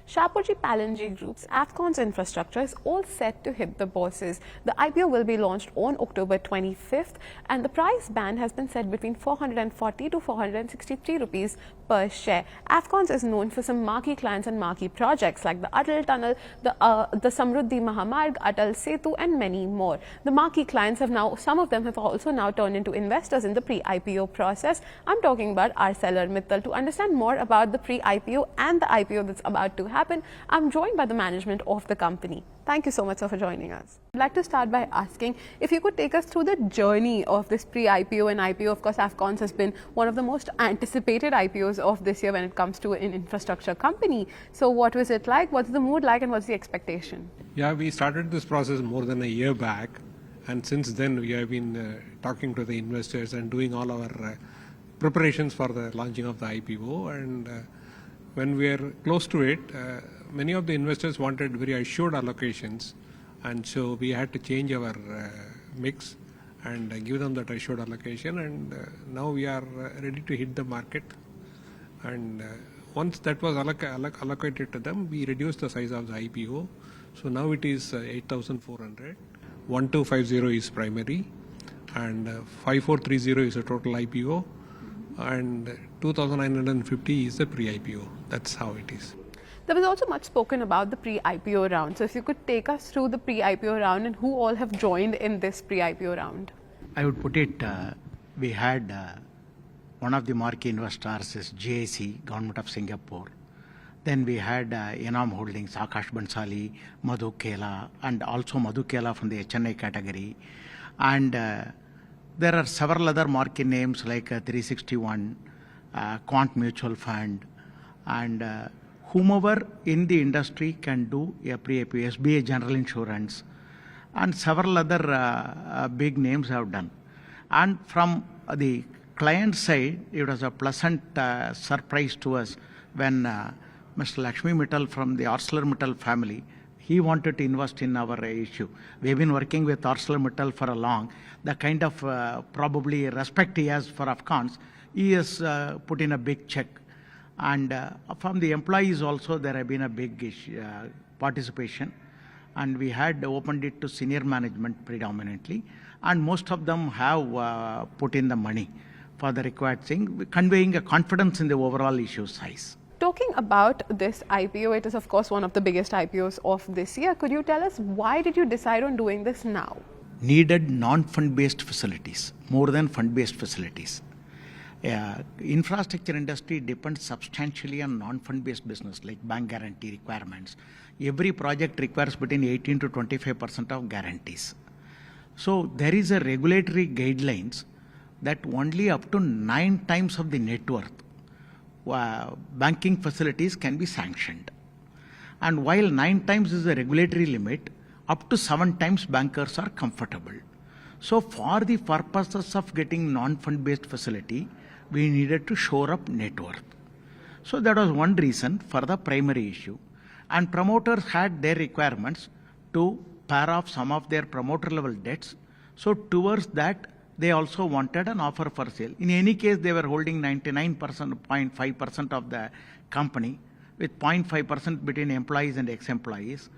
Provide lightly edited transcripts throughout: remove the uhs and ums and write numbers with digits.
Shapoorji Pallonji Group's Afcons infrastructure is all set to hit the bourses. The IPO will be launched on October 25th and the price band has been set between 440 to 463 rupees per share. Afcons is known for some marquee clients and marquee projects like the Atal Tunnel, the Samruddhi Mahamarg, Atal Setu and many more. The marquee clients have now, some of them have also now turned into investors in the pre-IPO process. I'm talking about ArcelorMittal. To understand more about the pre-IPO and the IPO that's about to happen, I'm joined by the management of the company. Thank you so much, sir, for joining us. I'd like to start by asking if you could take us through the journey of this pre-IPO and IPO. Of course, Afcons has been one of the most anticipated IPOs of this year when it comes to an infrastructure company. So what was it like? What's the mood like and what's the expectation? Yeah, we started this process more than a year back, and since then we have been talking to the investors and doing all our preparations for the launching of the IPO. And when we are close to it, many of the investors wanted very assured allocations, and so we had to change our mix and give them that assured allocation, and now we are ready to hit the market. And once that was allocated to them, we reduced the size of the IPO. So now it is 8,400. 1250 is primary, and 5430 is a total IPO, and 2,950 is the pre-IPO. That's how it is. There was also much spoken about the pre-IPO round. So if you could take us through the pre-IPO round and who all have joined in this pre-IPO round. I would put it, we had one of the marquee investors is GIC, Government of Singapore. Then we had Enam Holdings, Akash Bansali, Madhu Kela, and also Madhu Kela from the HNI category. And there are several other marquee names like 361, Quant Mutual Fund, and whomever in the industry can do a pre-IPO, SBI General Insurance, and several other big names have done. And from the client side, it was a pleasant surprise to us when Mr. Lakshmi Mittal from the ArcelorMittal family, he wanted to invest in our issue. We've been working with ArcelorMittal for a long. The kind of probably respect he has for Afcons, he has put in a big check. And from the employees also, there have been a big participation. And we had opened it to senior management predominantly. And most of them have put in the money for the required thing, conveying a confidence in the overall issue size. Talking about this IPO, it is of course one of the biggest IPOs of this year. Could you tell us why did you decide on doing this now? Needed non-fund based facilities, more than fund-based facilities. Infrastructure industry depends substantially on non-fund based business like bank guarantee requirements. Every project requires between 18 to 25% of guarantees. So there is a regulatory guidelines that only up to 9 times of the net worth banking facilities can be sanctioned. And while 9 times is the regulatory limit, up to 7 times bankers are comfortable. So for the purposes of getting non-fund based facility, we needed to shore up net worth. So that was one reason for the primary issue. And promoters had their requirements to pare off some of their promoter level debts. So towards that, they also wanted an offer for sale. In any case, they were holding 99%, 0.5% of the company with 0.5% between employees and ex-employees.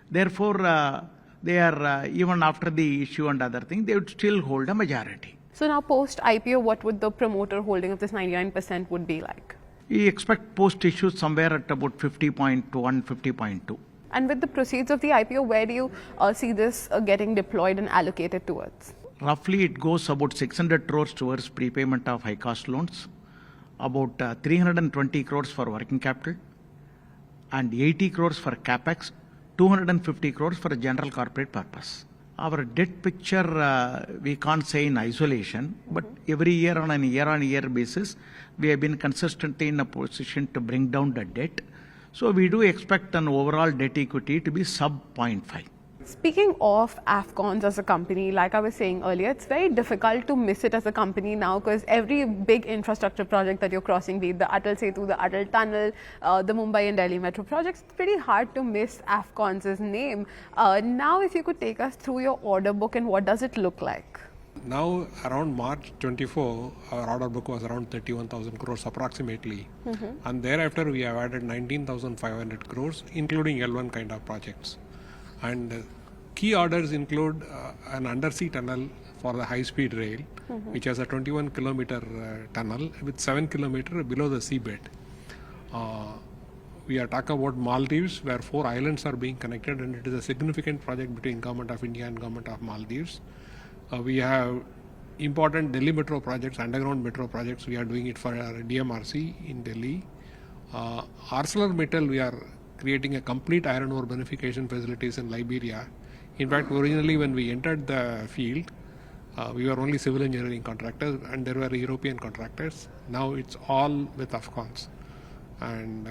Therefore, they are, even after the issue and other things, they would still hold a majority. So now post-IPO, what would the promoter holding of this 99% would be like? We expect post-issue somewhere at about 50.1, 50.2. And with the proceeds of the IPO, where do you see this getting deployed and allocated towards? Roughly, it goes about 600 crores towards prepayment of high-cost loans, about 320 crores for working capital, and 80 crores for capex, 250 crores for a general corporate purpose. Our debt picture, we can't say in isolation, but every year on a year-on-year basis, we have been consistently in a position to bring down the debt. So we do expect an overall debt equity to be sub 0.5. Speaking of Afcons as a company, like I was saying earlier, it's very difficult to miss it as a company now because every big infrastructure project that you're crossing, be it the Atal Setu, the Atal Tunnel, the Mumbai and Delhi Metro projects, it's pretty hard to miss Afcons' name. Now, if you could take us through your order book and what does it look like? now around March 24, our order book was around 31,000 crores approximately. And thereafter we have added 19,500 crores, including L1 kind of projects. And key orders include an undersea tunnel for the high-speed rail, which has a 21-kilometer tunnel with 7 kilometer below the seabed. We are talking about Maldives, where 4 islands are being connected, and it is a significant project between Government of India and Government of Maldives. We have important Delhi metro projects, underground metro projects. We are doing it for DMRC in Delhi. ArcelorMittal, we are creating a complete iron ore beneficiation facilities in Liberia. In fact, originally when we entered the field, we were only civil engineering contractors and there were European contractors. Now it's all with Afcons. And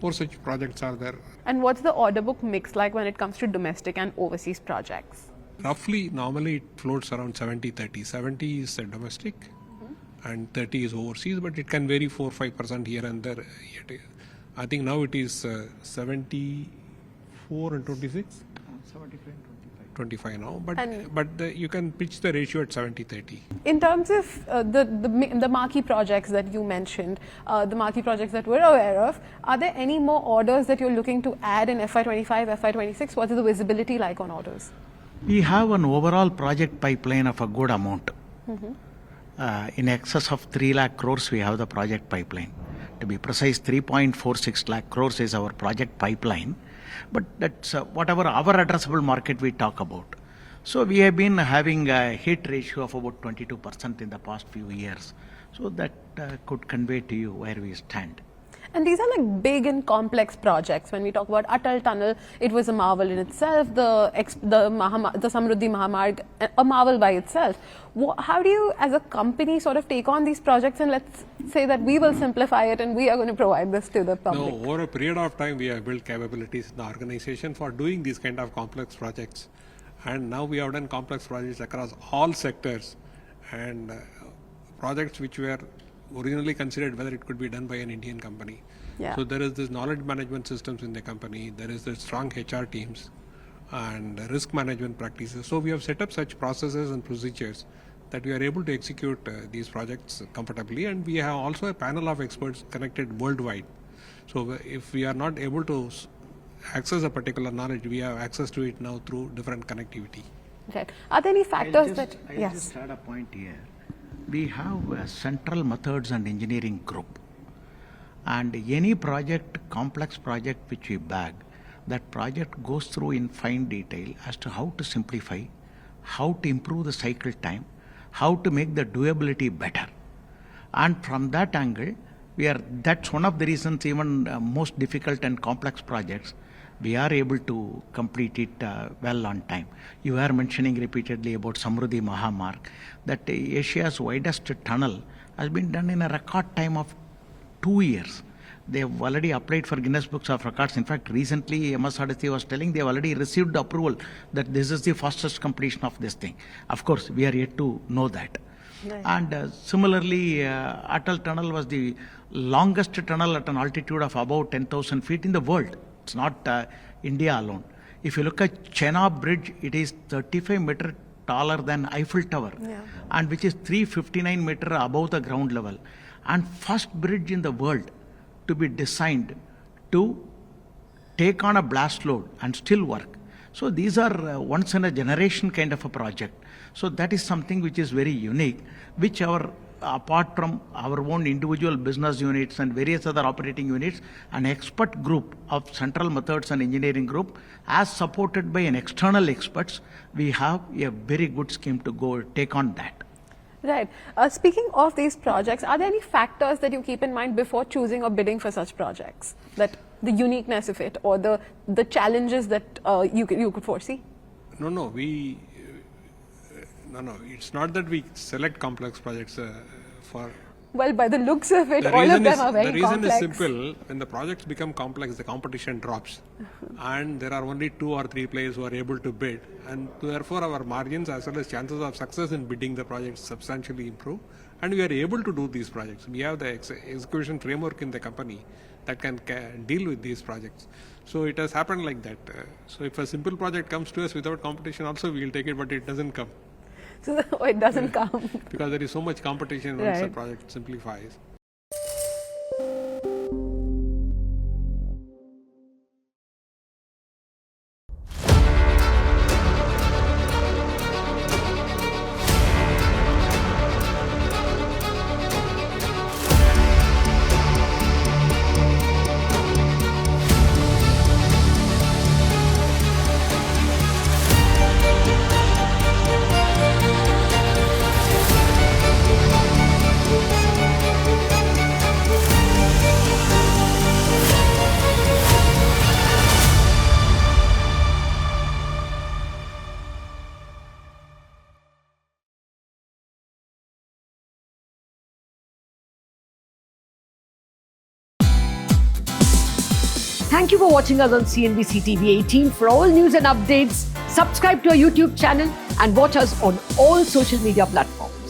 more such projects are there. And what's the order book mix like when it comes to domestic and overseas projects? Roughly, normally it floats around 70-30. 70 is domestic and 30 is overseas, but it can vary 4-5% here and there. I think now it is 74 and 26? 25 now, but you can pitch the ratio at 70-30. In terms of the marquee projects that you mentioned, the marquee projects that we're aware of, are there any more orders that you're looking to add in FY25, FY26? What is the visibility like on orders? We have an overall project pipeline of a good amount. In excess of 3 lakh crores, we have the project pipeline. To be precise, 3.46 lakh crores is our project pipeline. But that's whatever our addressable market we talk about. So we have been having a hit ratio of about 22% in the past few years. So that could convey to you where we stand. And these are like big and complex projects. When we talk about Atal Tunnel, it was a marvel in itself. The Samruddhi Mahamarg, a marvel by itself. How do you, as a company, sort of take on these projects and let's say that we will simplify it and we are going to provide this to the public? No, over a period of time, we have built capabilities in the organization for doing these kind of complex projects. And now we have done complex projects across all sectors and projects which were originally considered whether it could be done by an Indian company. Yeah. So there is this knowledge management systems in the company, there is the strong HR teams and risk management practices. So we have set up such processes and procedures that we are able to execute these projects comfortably, and we have also a panel of experts connected worldwide. So if we are not able to access a particular knowledge, we have access to it now through different connectivity. Right. Are there any factors I'll just add a point here. We have a central methods and engineering group, and any project, complex project which we bag, that project goes through in fine detail as to how to simplify, how to improve the cycle time, how to make the doability better. And from that angle, that's one of the reasons even most difficult and complex projects, we are able to complete it well on time. You are mentioning repeatedly about Samruddhi Mahamarg, that Asia's widest tunnel has been done in a record time of 2 years. They have already applied for Guinness Books of Records. In fact, recently MS Hadathi was telling they have already received the approval that this is the fastest completion of this thing. Of course, we are yet to know that. Nice. And similarly, Atal Tunnel was the longest tunnel at an altitude of about 10,000 feet in the world. It's not India alone. If you look at Chenab Bridge, it is 35 meters taller than Eiffel Tower, and which is 359 meters above the ground level. And first bridge in the world to be designed to take on a blast load and still work. So these are once in a generation kind of a project. So that is something which is very unique, which apart from our own individual business units and various other operating units, an expert group of central methods and engineering group, as supported by an external experts, we have a very good scheme to go take on that. Right. Speaking of these projects, are there any factors that you keep in mind before choosing or bidding for such projects? That the uniqueness of it or the challenges that you could foresee? No, it's not that we select complex projects for... Well, by the looks of it, all of them are very complex. The reason is simple. When the projects become complex, the competition drops. And there are only 2 or 3 players who are able to bid. And therefore, our margins as well as chances of success in bidding the projects substantially improve. And we are able to do these projects. We have the execution framework in the company that can deal with these projects. So it has happened like that. So if a simple project comes to us without competition also, we will take it, but it doesn't come. So it doesn't come. Because there is so much competition once the Right. project simplifies. Thank you for watching us on CNBC TV18. For all news and updates, subscribe to our YouTube channel and watch us on all social media platforms.